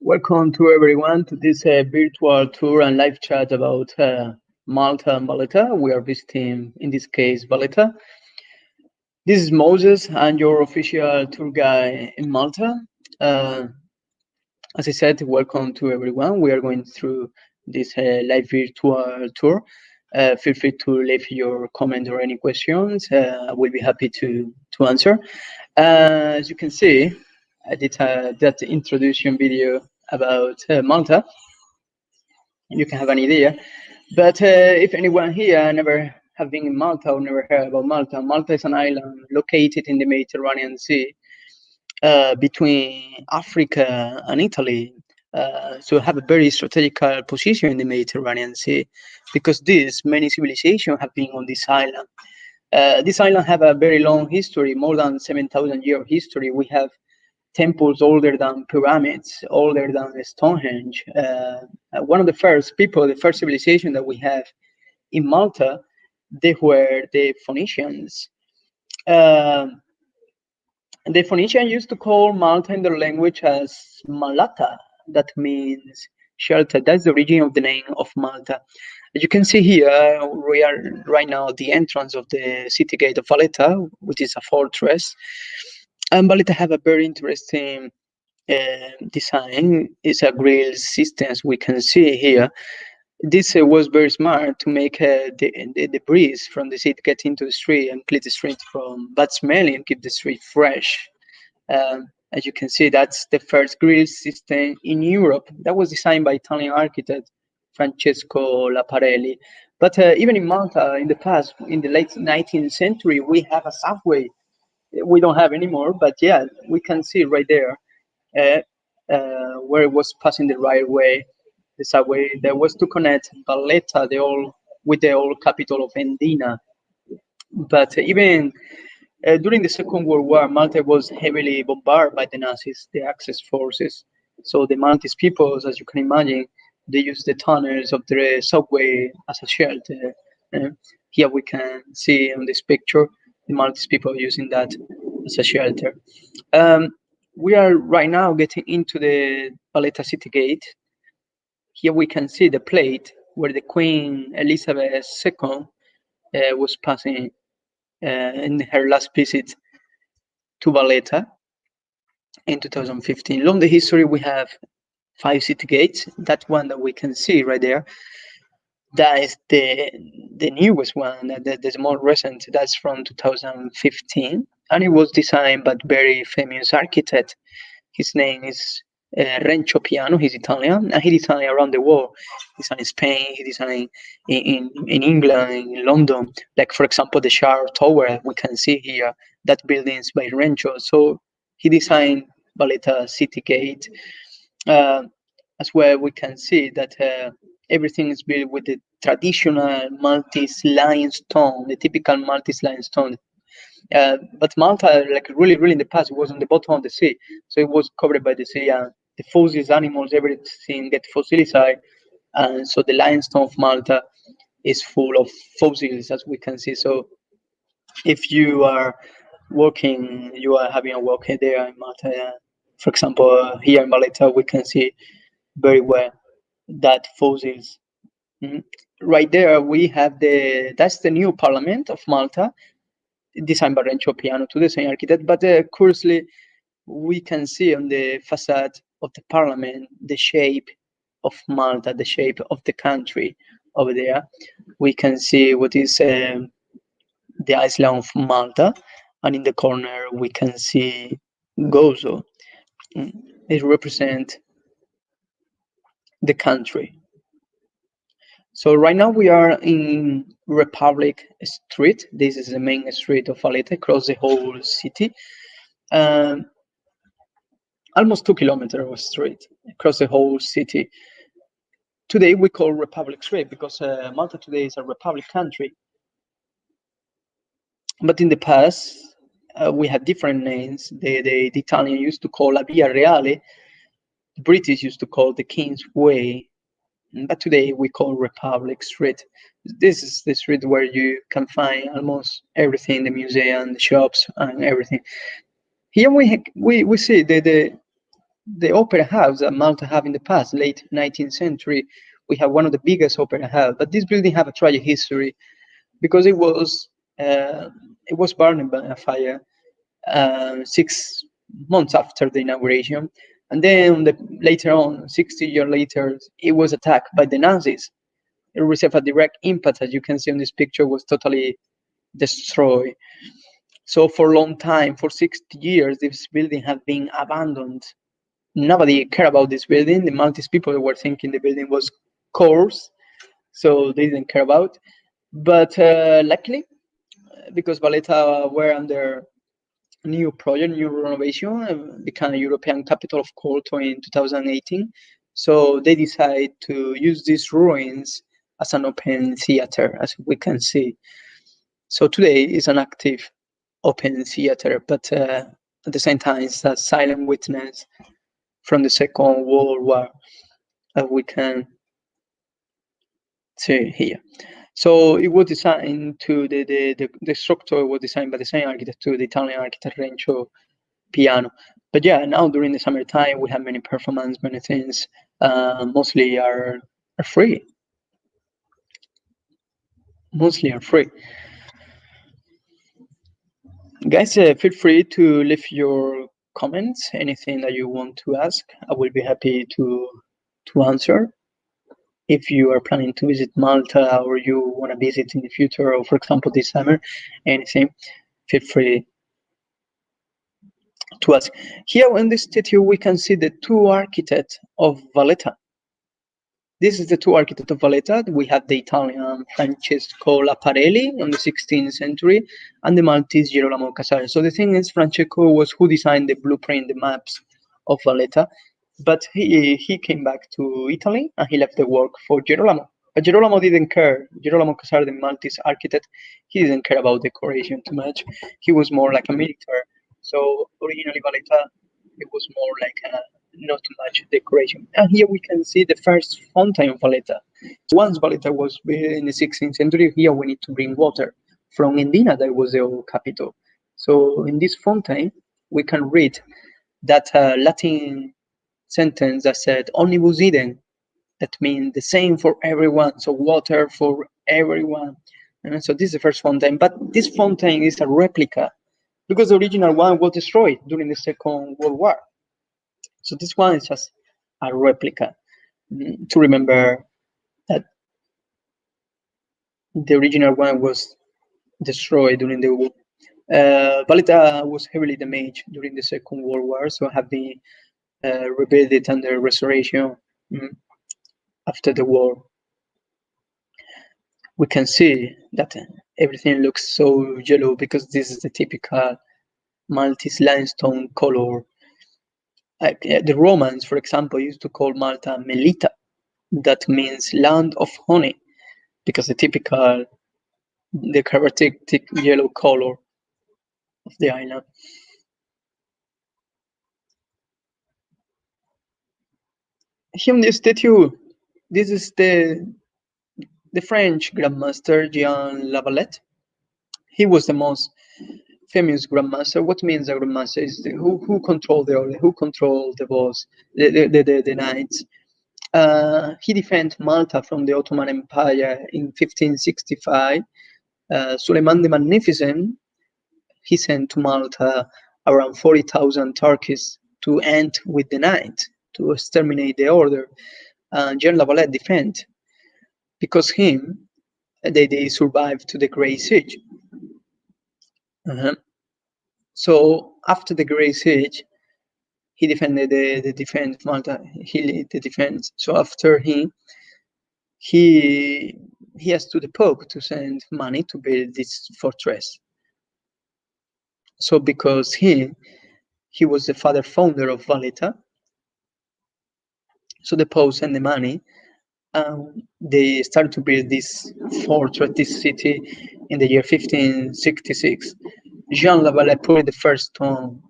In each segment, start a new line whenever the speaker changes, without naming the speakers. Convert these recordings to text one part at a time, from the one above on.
Welcome to everyone to this virtual tour and live chat about Malta and Valletta. We are visiting, in this case, Valletta. This is Moses and your official tour guide in Malta. Uh, as I said, welcome to everyone. We are going through this live virtual tour. Feel free to leave your comment or any questions. I will be happy to answer. As you can see, I did that introduction video about Malta. You can have an idea. But if anyone here never have been in Malta or never heard about Malta, Malta is an island located in the Mediterranean Sea between Africa and Italy. So have a very strategical position in the Mediterranean Sea because this many civilizations have been on this island. This island have a very long history, more than 7,000 year history. We have temples older than pyramids, older than Stonehenge. One of the first people, the first civilization that we have in Malta, they were the Phoenicians. Um the Phoenicians used to call Malta in their language as Malata. That means shelter. That's the origin of the name of Malta. As you can see here, we are right now at the entrance of the city gate of Valletta, which is a fortress. And Valletta have a very interesting design. It's a grill system, as we can see here. This was very smart to make the breeze from the city get into the street and clean the street from bad smelling and keep the street fresh. As you can see, that's the first grill system in Europe. That was designed by Italian architect Francesco Laparelli. But even in Malta, in the past, in the late 19th century, we have a subway. We don't have anymore, but yeah, we can see right there uh, where it was passing the right way, the subway that was to connect Valletta, with the old capital of Endina. But even during the Second World War, Malta was heavily bombarded by the Nazis, the Axis forces. So the Maltese peoples, as you can imagine, they used the tunnels of the subway as a shelter. Uh, Here we can see on this picture the Maltese people using that as a shelter. Um, we are right now getting into the Valletta City Gate. Here we can see the plate where the Queen Elizabeth II was passing in her last visit to Valletta in 2015. Along the history, we have 5 city gates. That one that we can see right there, that is the newest one, the more recent. That's from 2015, and it was designed by very famous architect. His name is Renzo Piano. He's Italian, and he designed around the world. He designed in Spain. He designed in England, in London. Like for example, the Shard Tower we can see here. That building is by Renzo. So he designed Valletta City Gate. Uh, as well, we can see that everything is built with the traditional Maltese limestone, the typical Maltese limestone. But Malta, like really in the past, it was on the bottom of the sea, so it was covered by the sea, and the fossils, animals, everything get fossilized, and so the limestone of Malta is full of fossils, as we can see. So if you are you are having a walk there in Malta. For example, here in Valletta, we can see very well that fossils. Mhm. Right there, we have that's the new Parliament of Malta, designed by Renzo Piano, to the same architect. But curiously, we can see on the facade of the Parliament the shape of Malta, the shape of the country over there. We can see what is the island of Malta, and in the corner we can see Gozo. Mm. It represents the country. So right now we are in Republic Street. This is the main street of Valletta, across the whole city. Um, Almost 2 kilometers of street across the whole city. Today we call Republic Street because Malta today is a republic country. But in the past, we had different names. The Italian used to call La Via Reale. The British used to call the King's Way. But today we call Republic Street. This is the street where you can find almost everything, the museum, the shops, and everything. Here we see the opera house that Malta have in the past, late 19th century. We have one of the biggest opera house, but this building have a tragic history because uh, it was burned by a fire 6 months after the inauguration, and then later on, 60 years later, it was attacked by the Nazis. It received a direct impact, as you can see on this picture, was totally destroyed. So for a long time, for 60 years, this building had been abandoned. Nobody cared about this building. The Maltese people were thinking the building was coarse, so they didn't care about. But luckily, because Valletta were under new project, new renovation, become a European capital of culture in 2018. So they decided to use these ruins as an open theater, as we can see. So today is an active open theater, but at the same time, it's a silent witness from the Second World War, as we can see here. So it was designed to the structure was designed by the same architect, to the Italian architect Renzo Piano. But yeah, now during the summertime we have many performance, many things. Mostly are free. Mostly are free. Guys, feel free to leave your comments. Anything that you want to ask, I will be happy to answer. If you are planning to visit Malta or you want to visit in the future, or for example this summer, anything, feel free to ask. Here in this statue, we can see the two architects of Valletta. This is the two architects of Valletta. We have the Italian Francesco Laparelli in the 16th century and the Maltese Girolamo Casale. So the thing is, Francesco was who designed the blueprint, the maps of Valletta, but he came back to Italy and he left the work for Girolamo. But Girolamo didn't care. Girolamo Casale, the Maltese architect, he didn't care about decoration too much. He was more like a military. So originally Valletta, it was more like not too much decoration. And here we can see the first fountain of Valletta. Once Valletta was built in the 16th century, here we need to bring water from Indina, that was the old capital. So in this fountain, we can read that Latin sentence that said omnibus idem, that means the same for everyone, so water for everyone. And so this is the first fountain, but this fountain is a replica because the original one was destroyed during the Second World War. So this one is just a replica to remember that the original one was destroyed during the war. Valletta was heavily damaged during the Second World War, so have been rebuilt it under restoration after the war. We can see that everything looks so yellow because this is the typical Maltese limestone color. The Romans, for example, used to call Malta Melita, that means land of honey, because the characteristic yellow color of the island. Here in the statue, this is the French grandmaster Jean Lavalette. He was the most famous grandmaster. What means a grandmaster is who controlled the order, who controlled the boss, the knights. He defended Malta from the Ottoman Empire in 1565. Suleiman the Magnificent, he sent to Malta around 40,000 Turks to end with the knights, to exterminate the order. Jean Lavalette defended. Because him, they survived to the Great Siege. So after the Great Siege, he defended the defense Malta. He led the defense. So after he asked to the Pope to send money to build this fortress. So because he was the founder of Valletta, so the Pope sent the money. They started to build this fortress, this city, in the year 1566. Jean Lavalette put the first stone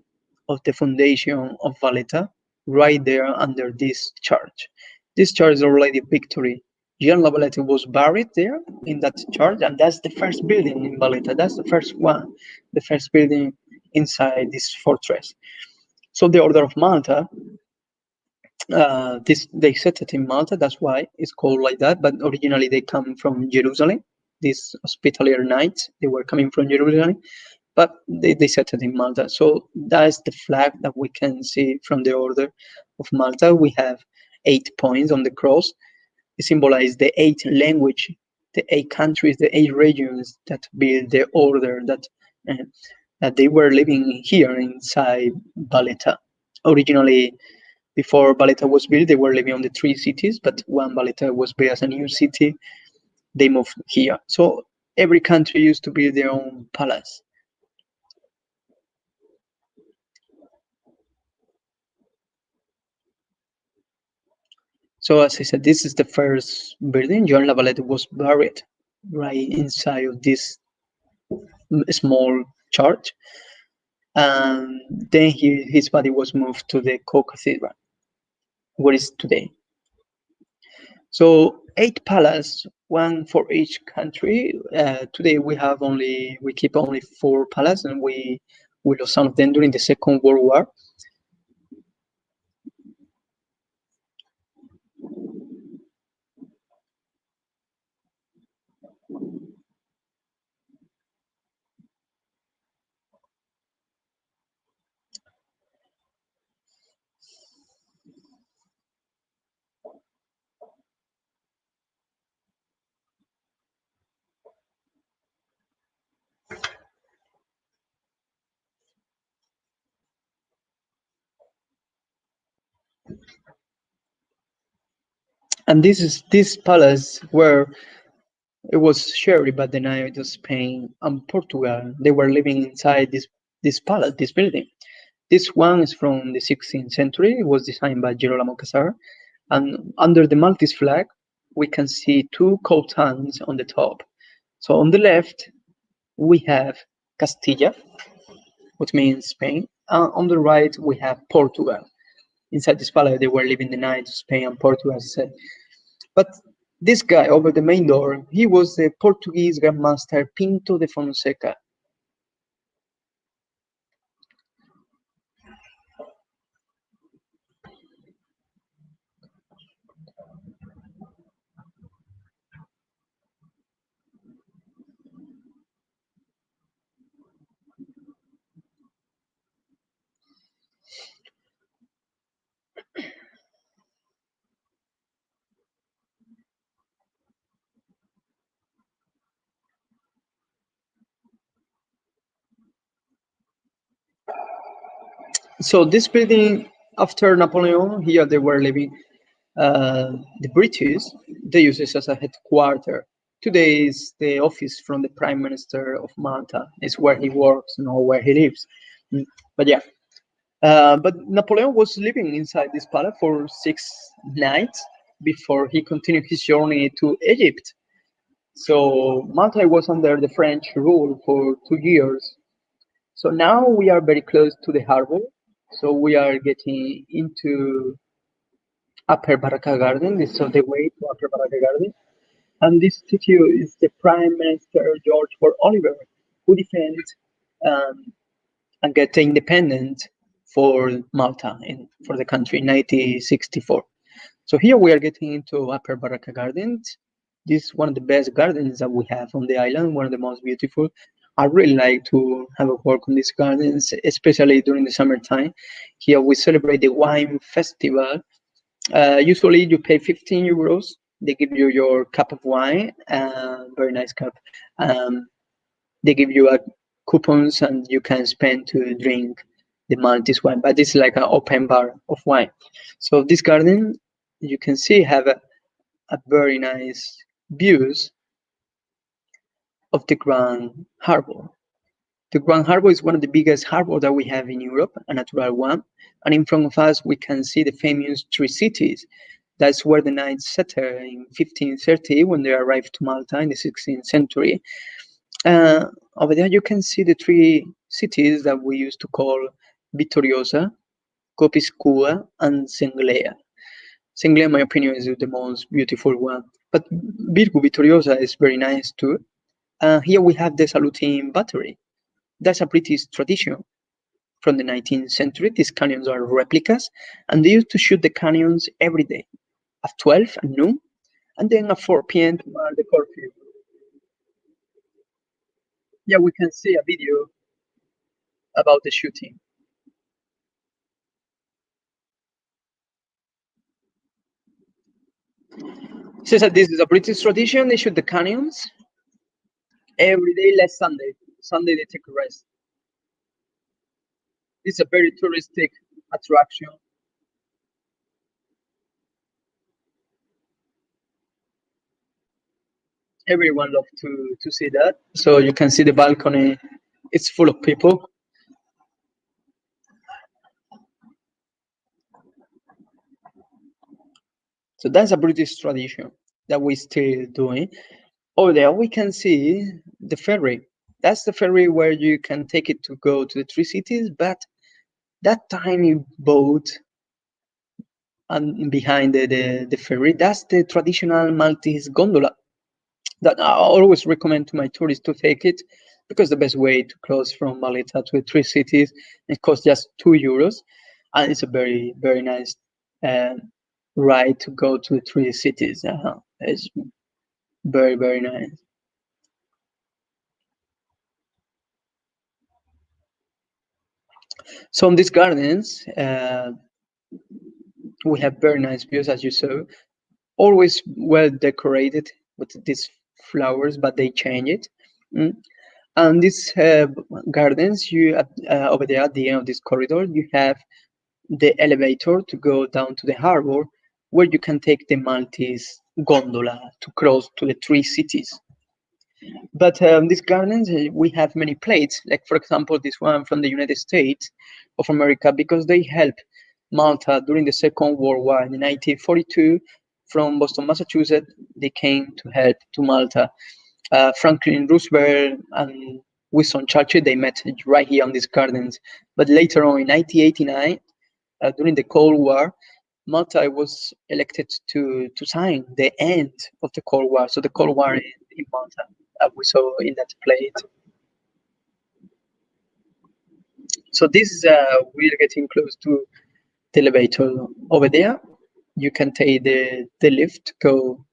of the foundation of Valletta right there under this church. This church is already a victory. Jean Lavalette was buried there in that church, and that's the first building in Valletta. That's the first one, the first building inside this fortress. So the Order of Malta They settled in Malta. That's why it's called like that. But originally they come from Jerusalem. These Hospitalier Knights, they were coming from Jerusalem, but they settled in Malta. So that is the flag that we can see from the Order of Malta. We have 8 points on the cross. It symbolizes the 8 language, the 8 countries, the 8 regions that build the order uh, that they were living here inside Valletta. Originally, before Valletta was built, they were living on the 3 cities, but when Valletta was built as a new city, they moved here. So every country used to build their own palace. So as I said, this is the first building. John Lavalette was buried right inside of this small church, and then his body was moved to the co-cathedral, where is today. So 8 palaces, one for each country. Today we keep only 4 palaces, and we lost some of them during the Second World War. And this palace where it was shared by the Knights of Spain and Portugal. They were living inside this palace, this building. This one is from the 16th century. It was designed by Girolamo Casar. And under the Maltese flag, we can see 2 coat-hangers on the top. So on the left, we have Castilla, which means Spain. And on the right, we have Portugal. Inside this palace, they were living the Knights of Spain and Portugal, as I said. But this guy over the main door, he was the Portuguese Grandmaster Pinto de Fonseca. So this building, after Napoleon, here they were living. The British, they use this as a headquarter. Today is the office from the Prime Minister of Malta. It's where he works, not where he lives. But yeah, but Napoleon was living inside this palace for 6 nights before he continued his journey to Egypt. So Malta was under the French rule for 2 years. So now we are very close to the harbor. So we are getting into Upper Baraka Garden. This is the way to Upper Baraka Garden. And this statue is the Prime Minister George Ford Oliver, who defended um, and get independent for Malta and for the country in 1964. So here we are getting into Upper Baraka Gardens. This is one of the best gardens that we have on the island, one of the most beautiful. I really like to have a walk on these gardens, especially during the summertime. Here we celebrate the wine festival. Usually you pay 15 euros. They give you your cup of wine, very nice cup. Um, they give you a coupons and you can spend to drink the Maltese wine, but it's like an open bar of wine. So this garden, you can see, have a very nice views of the Grand Harbor. The Grand Harbor is one of the biggest harbors that we have in Europe, a natural one. And in front of us, we can see the famous 3 cities. That's where the knights settled in 1530 when they arrived to Malta in the 16th century. Over there, you can see the 3 cities that we used to call Vittoriosa, Copiscua, and Senglea. Senglea, in my opinion, is the most beautiful one. But Virgo Vittoriosa is very nice too. Here we have the Salutin Battery. That's a British tradition. from the 19th century. These canyons are replicas, and they used to shoot the canyons every day at 12 and noon, and then at 4 p.m. to mark the curfew. Yeah, we can see a video about the shooting. It says that this is a British tradition. They shoot the canyons every day, less Sunday. Sunday they take a rest. This is a very touristic attraction. Everyone loves to see that. So you can see the balcony. It's full of people. So that's a British tradition that we still doing. Over there, we can see the ferry. That's the ferry where you can take it to go to the three cities. But that tiny boat and behind the ferry, that's the traditional Maltese gondola that I always recommend to my tourists to take it because the best way to cross from Valletta to the three cities, it costs just €2, and it's a very very nice uh, ride to go to the three cities. It's very very nice. So in these gardens, we have very nice views, as you saw. Always well decorated with these flowers, but they change it. Mm. And these gardens, you over there at the end of this corridor, you have the elevator to go down to the harbor, where you can take the Maltese gondola to cross to the three cities. But these gardens, we have many plates, like for example, this one from the United States of America, because they helped Malta during the Second World War in 1942. From Boston, Massachusetts, they came to help to Malta. Franklin Roosevelt and Winston Churchill, they met right here on these gardens. But later on in 1989, during the Cold War, Malta was elected to sign the end of the Cold War. So the Cold War in Malta, we saw in that plate. So this is we're getting close to the elevator over there. You can take the lift, go.